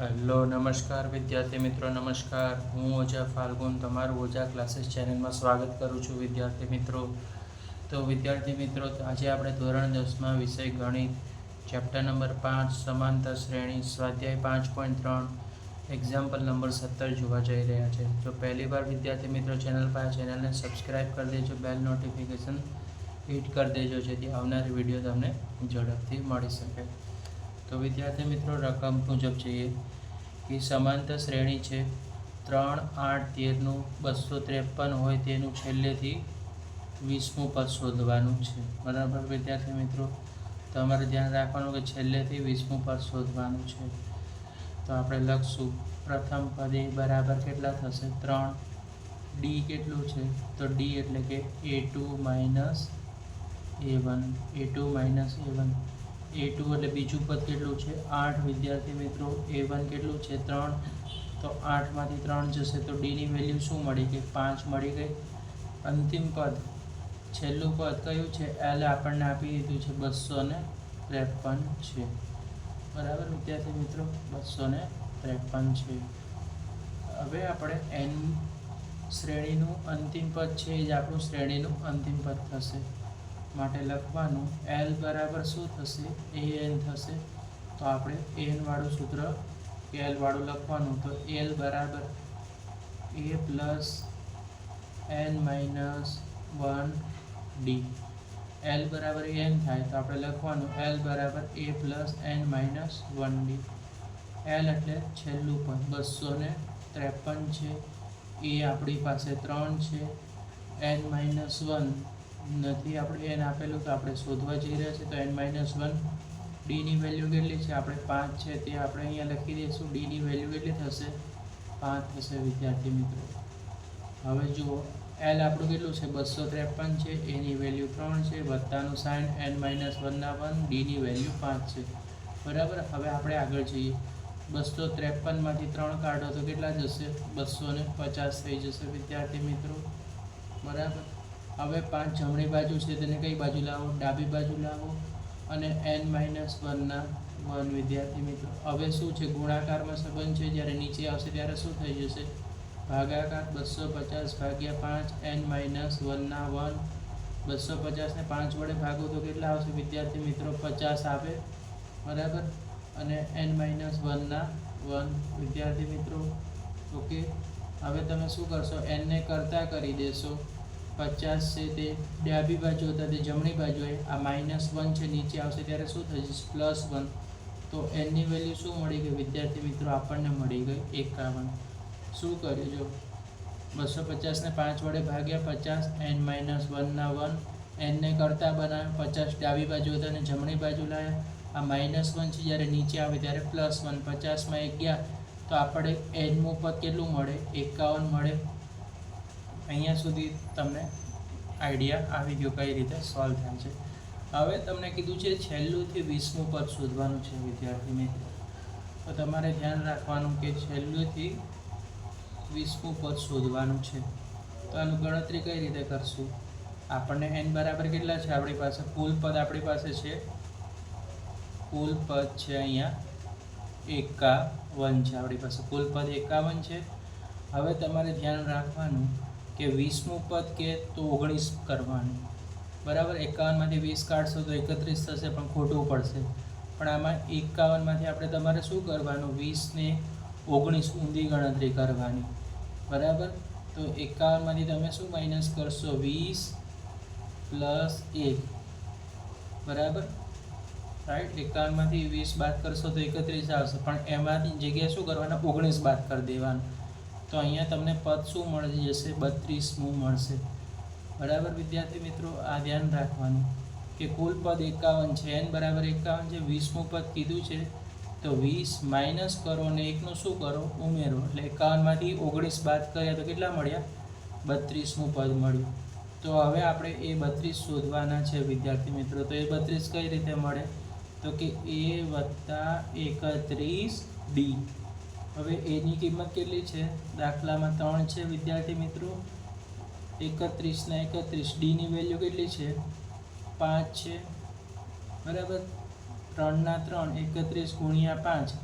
Hello નમસ્કાર વિદ્યાર્થી મિત્રો, નમસ્કાર. હું ઓઝા ફાલ્ગુન તમારું ઓઝા ક્લાસીસ ચેનલમાં સ્વાગત કરું છું. વિદ્યાર્થી મિત્રો, તો વિદ્યાર્થી મિત્રો, આજે આપણે ધોરણ 10માં વિષય ગણિત ચેપ્ટર નંબર 5 સમાંતર શ્રેણી સ્વાધ્યાય 5.3 એક્ઝામ્પલ નંબર 17 જોવા જઈ રહ્યા છે. જો પહેલી વાર વિદ્યાર્થી મિત્રો ચેનલ પર ચેનલને સબસ્ક્રાઈબ કરી દેજો, બેલ નોટિફિકેશન હિટ કરી દેજો, જેથી આવનારી વિડીયો તમને ઝડપથી મળી શકે. તો વિદ્યાર્થી મિત્રો, રકમ મુજબ જોઈએ કે સમાંતર શ્રેણી છે 3, 8, 13નું 253 હોય તેનું છેલ્લેથી 20મું પદ શોધવાનું છે. બરાબર વિદ્યાર્થી મિત્રો, તમારે ધ્યાન રાખવાનું કે છેલ્લેથી 20મું પદ શોધવાનું છે. તો આપણે લખશું પ્રથમ પદ એ બરાબર કેટલા થશે 3. ડી કેટલું છે તો ડી એટલે કે a2 minus a1, a2 minus a1. a2 એટલે બીજું પદ કેટલું છે 8 વિદ્યાર્થી મિત્રો. a1 કેટલું છે 3, તો 8માંથી 3 જશે તો d ની વેલ્યુ શું મળી ગઈ 5 મળી ગઈ. અંતિમ પદ છેલ્લું પદ કયું છે l આપણને આપી દીધું છે 253 છે. બરાબર વિદ્યાર્થી મિત્રો, 253 છે. હવે આપણે n શ્રેણીનું અંતિમ પદ છે એ જ આપણું શ્રેણીનું અંતિમ પદ થશે. માટે લખવાનું l બરાબર શું થશે an થશે. તો આપણે an વાળું સૂત્ર l વાળું લખવાનું, તો l બરાબર a plus n minus 1d. l બરાબર n થાય તો આપણે લખવાનું l બરાબર a plus n minus 1d. l એટલે છેલ્લું પદ 253 છે. એ આપણી પાસે 3 છે. n માઇનસ 1 નથી, આપણે n આપેલું તો આપણે શોધવા જઈ રહ્યા છીએ. તો n માઇનસ 1 ડી ની વેલ્યુ કેટલી છે આપણે 5 છે તે આપણે અહીંયા લખી દઈશું. ડી ની વેલ્યુ કેટલી થશે 5 થશે વિદ્યાર્થી મિત્રો. હવે જુઓ l આપણું કેટલું છે 253 છે, એની વેલ્યુ 3 છે, વત્તાનું સાઇન n માઇનસ 1 ડી ની વેલ્યુ 5 છે. બરાબર. હવે આપણે આગળ જઈએ. 253 માંથી 3 કાઢો તો કેટલા જશે 250 થઈ જશે વિદ્યાર્થી મિત્રો. બરાબર. હવે 5 જમણી બાજુ છે તેને કઈ બાજુ લાવો ડાબી બાજુ લાવો, અને n માઇનસ 1 વિદ્યાર્થી મિત્રો. હવે શું છે ગુણાકારમાં સંબંધ છે, જ્યારે નીચે આવશે ત્યારે શું થઈ જશે ભાગાકાર. 250 ભાગ્યા 5 n માઇનસ 1 250 ને 5 વડે ભાગો તો કેટલા આવશે વિદ્યાર્થી મિત્રો 50 આવે. બરાબર. અને n માઇનસ 1 વિદ્યાર્થી મિત્રો. ઓકે. હવે તમે શું કરશો n ને કરતા કરી દેશો. 50 છે તે ડાબી બાજુ હતા તે જમણી બાજુએ, આ -1 છે નીચે આવશે ત્યારે શું થઈ જશે +1. તો n ની વેલ્યુ શું મળી ગઈ વિદ્યાર્થી મિત્રો આપણને મળી ગઈ 51. શું કર્યું જો 250 ને 5 વડે ભાગ્યા 50 n માઇનસ 1 n ને કરતા બનાવ્યો. 50 ડાબી બાજુ હતા અને જમણી બાજુ લાવ્યા. આ -1 છે જ્યારે નીચે આવે ત્યારે +1. 50 માં 1 ગયા તો આપણે n મું પદ કેટલું મળે 51 મળે. અહીંયા સુધી તમને આઈડિયા આવી ગયો કઈ રીતે સોલ્વ થાય છે. હવે તમને કીધું છે છેલ્લુંથી 20મું પદ શોધવાનું છે વિદ્યાર્થી મિત્રો. તો તમારે ધ્યાન રાખવાનું કે છેલ્લુંથી 20મું પદ શોધવાનું છે. તો આનું ગણતરી કઈ રીતે કરશું. આપણને n બરાબર કેટલા છે આપણી પાસે કુલ પદ આપણી પાસે છે, કુલ પદ છે અહીંયા 51 છે આપણી પાસે. કુલ પદ 51 છે. હવે તમારે ધ્યાન રાખવાનું કે 20મું પદ કે તો 19 કરવાનું. બરાબર. 51 માંથી 20 કાઢશો તો 31 થશે પણ ખોટું પડશે. પણ આમાં 51 માંથી આપણે તમારે શું કરવાનું 20 ને 19 ઊંધી ગણતરી કરવાની. બરાબર. તો 51 માંથી તમે શું માઇનસ કરશો 20 પ્લસ 1. બરાબર. રાઈટ. 51 માંથી 20 બાદ કરશો તો 31 આવશે, પણ એમાંથી જગ્યાએ શું કરવાના 19 બાદ કરી દેવાનું. તો અહીંયા તમને પદ શું મળી જશે 32મું મળશે. બરાબર વિદ્યાર્થી મિત્રો. આ ધ્યાન રાખવાનું કે કુલ પદ 51 છે, n બરાબર 51 છે. 20મું પદ કીધું છે તો 20 માઇનસ કરો અને 1નું શું કરો ઉમેરો. એટલે 51 માંથી 19 બાદ કર્યા તો કેટલા મળ્યા 32મું પદ મળ્યું. તો હવે આપણે એ 32 શોધવાના છે વિદ્યાર્થી મિત્રો. તો એ 32 કઈ રીતે મળે તો કે a વત્તા 31d. હવે એની કિંમત કેટલી છે દાખલામાં 3 છે વિદ્યાર્થી મિત્રો. 31 ના 31 ડી ની વેલ્યુ કેટલી છે 5 છે. બરાબર. 3 ના 3 31 ગુણ્યા 5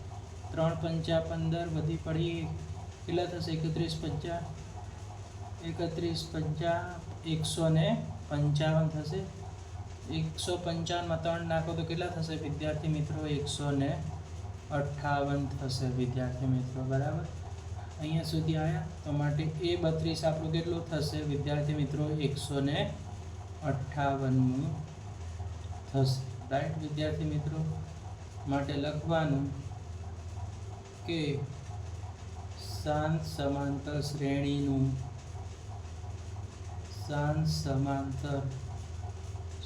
3 પંચા 15 વધી પડી કેટલા થશે? 31 પંચા 155 થશે. 155 માં 3 નાખો તો કેટલા થશે વિદ્યાર્થી મિત્રો? 158 થશે વિદ્યાર્થી મિત્રો. બરાબર, અહીંયા સુધી આવ્યા તો માટે એ 32 આપણું કેટલું થશે વિદ્યાર્થી મિત્રો? 158 થશે. રાઈટ વિદ્યાર્થી મિત્રો. માટે લખવાનું કે શાંત સમાંતર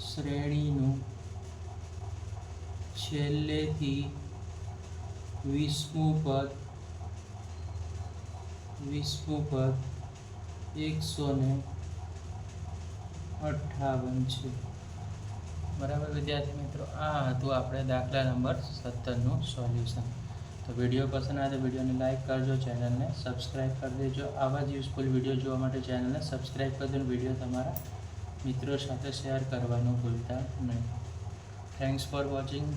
શ્રેણીનું છેલ્લેથી 20મું પદ 158 છે. બરાબર વિદ્યાર્થી મિત્રો, આ હતું આપણે દાખલા નંબર 17નું સોલ્યુશન. તો વિડીયો પસંદ આવે તો વિડીયોને લાઇક કરજો, ચેનલને સબસ્ક્રાઈબ કરી દેજો. આવા જ યુઝફુલ વિડીયો જોવા માટે ચેનલને સબસ્ક્રાઈબ કરી દો. વિડીયો તમારા મિત્રો સાથે શેર કરવાનું ભૂલતા નહીં. Thanks for watching.